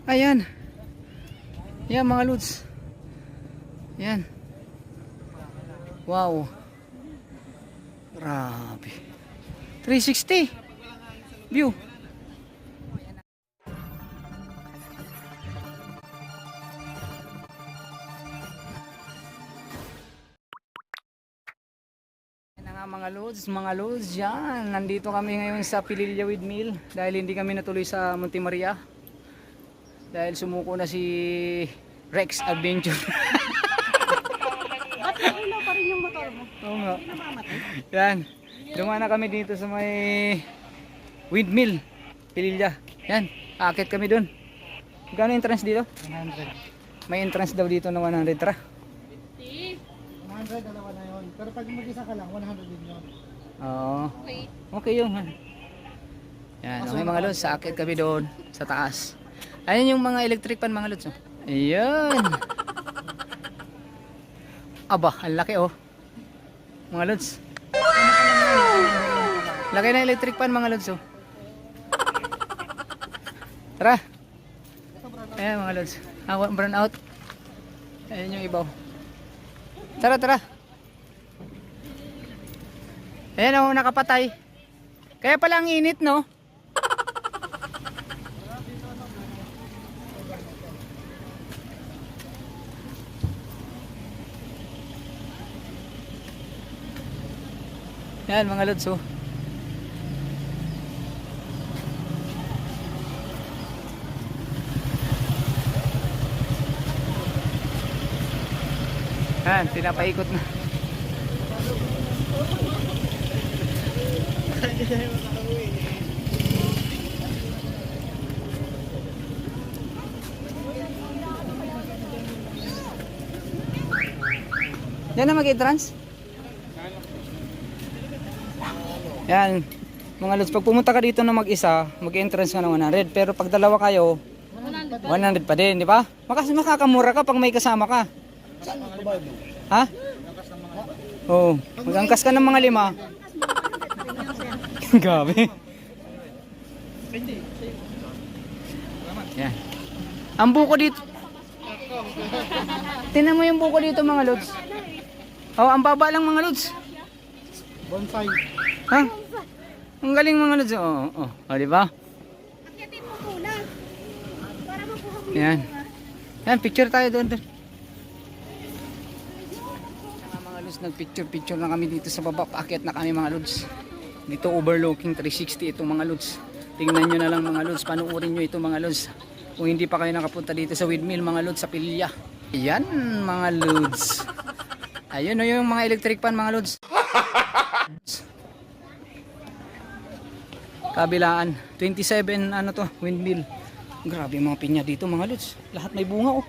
Ayan. Yan mga lods. Yan. Wow. Grabe. 360 view. Mga lods, yan. Nandito kami ngayon sa Pililla Windmill dahil hindi kami natuloy sa Monte Maria. Dahil sumuko na si Rex Adventure. At ilaw pa rin yung motor mo. Oo nga. Hindi namamatay. Yan. Dumaan na kami dito sa may Windmill, Pililla. Yan. Akit kami dun. Gano'ng entrance dito? 100. May entrance daw dito na 100. Tara. 100, dalawa na yun. Pero pag mag-isa ka lang, 100 din yun. Oo. Okay yun. Yan. Okay mga lods. Akit kami doon sa taas. Ayan yung mga electric pan mga lods. Oh. Ayan. Aba, ang laki oh. Mga lods. Laki na electric pan mga lods oh. Tara. Ayan mga lods. Brown out. Ayan yung ibaw. Tara, tara. Ayan oh, nakapatay. Kaya pala ang init no. Yan mga lods oh. Yan, pinapaikot na. Yan na mag-entrance. Yan, mga lods, pag pumunta ka dito na mag-isa, mag-entrance ka ng 100. Pero pag dalawa kayo, 100 pa din, di ba? Makakamura ka pag may kasama ka. Ha? Oo, mag-angkas ka ng mga 5. Gabi. Yan. Ang buko dito. Tingnan mo yung buko dito mga lods. Oh, ang baba lang mga lods. Bonsai. Ha? Ang galing mga lods. Oh, di ba? Akyatin mo muna. Para makuha mo Yan. Yan, picture tayo doon. Mga lods, nagpicture na kami dito sa baba. Paakyat na kami mga lods. Dito overlooking 360 itong mga lods. Tingnan nyo na lang mga lods. Panuorin nyo ito mga lods. Kung hindi pa kayo nakapunta dito sa Windmill mga lods sa Pililla. Yan mga lods. Ayun o yung mga electric pan mga lods. Kabilaan 27 ano to windmill. Grabe yung mga pinya dito mga lods. Lahat may bunga oh.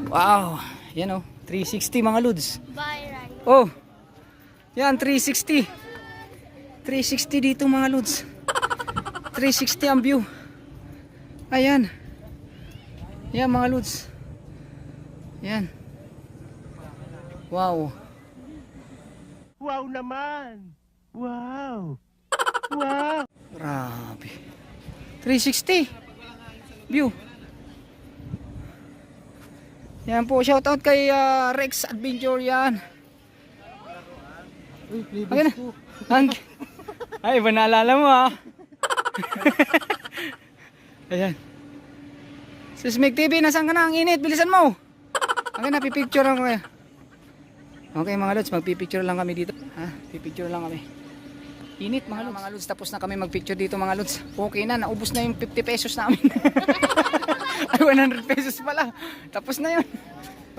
Wow. Yan oh 360 mga lods. Oh. Yan 360. 360 dito mga lods. 360 ang view. Ayan. Yan mga lods. Yan. Wow. Wow naman. Wow. Wow. Grabe. 360 view. Yan po, shoutout kay Rex Adventure yan. Uy, Okay na. Ay, iba naalala mo ha. Ayan. Sismig TV, nasaan ka na? Ang init, bilisan mo. Okay na, pipicture lang ko kaya. Okay mga lods, magpipicture lang kami dito. Ha? Pipicture lang kami. Init mga lods. Mga lods, tapos na kami magpicture dito mga lods. Okay na, naubos na yung 50 pesos namin. Ay, 100 pesos pala. Tapos na yun.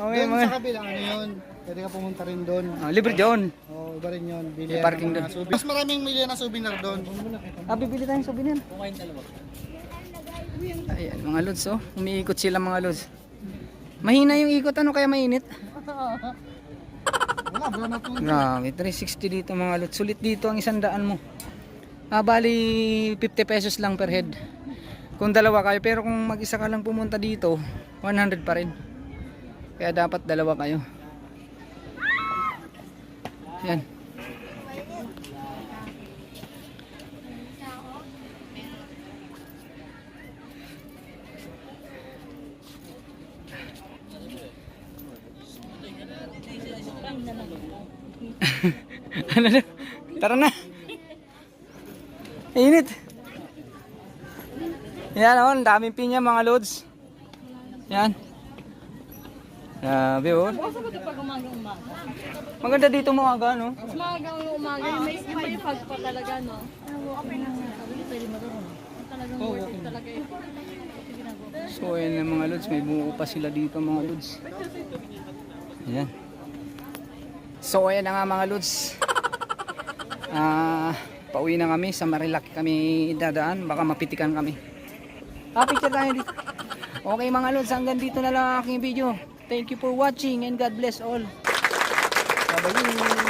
Okay, Doon mga... sa kabilang ano yun, pwede ka pumunta rin doon. libre doon. Oo, iba rin yun. Bili May parking ng mga doon. souvenir. Mas maraming milya na souvenir doon. Bibili tayong souvenir. Ayan mga lods oh. Umiikot sila mga lods. Mahina yung ikot ano kaya mainit. Wala, bro na to. Grabe 360 dito mga lods. Sulit dito ang 100 mo. Bali 50 pesos lang per head. Kung dalawa kayo, pero kung mag-isa ka lang pumunta dito 100 pa rin. Kaya dapat dalawa kayo. Yan. Ano na? Tara na. Init. Yan oh, ang daming pinya mga lods. Yan. Grabe oh. Basta ba ito pag umaga-umaga? Maganda dito mga no? Mas maagang umaga, yung may fog pa talaga, no? Talagang worth it talaga yun. So ayan na mga lods, may buo pa sila dito mga lods. Ayan. So ayan na nga mga lods. Pauwi na kami, sa Marilaki kami dadaan, baka mapitikan kami. Picture tayo dito. Okay mga lods, hanggang dito na lang ang aking video. Thank you for watching and God bless all. Bye-bye.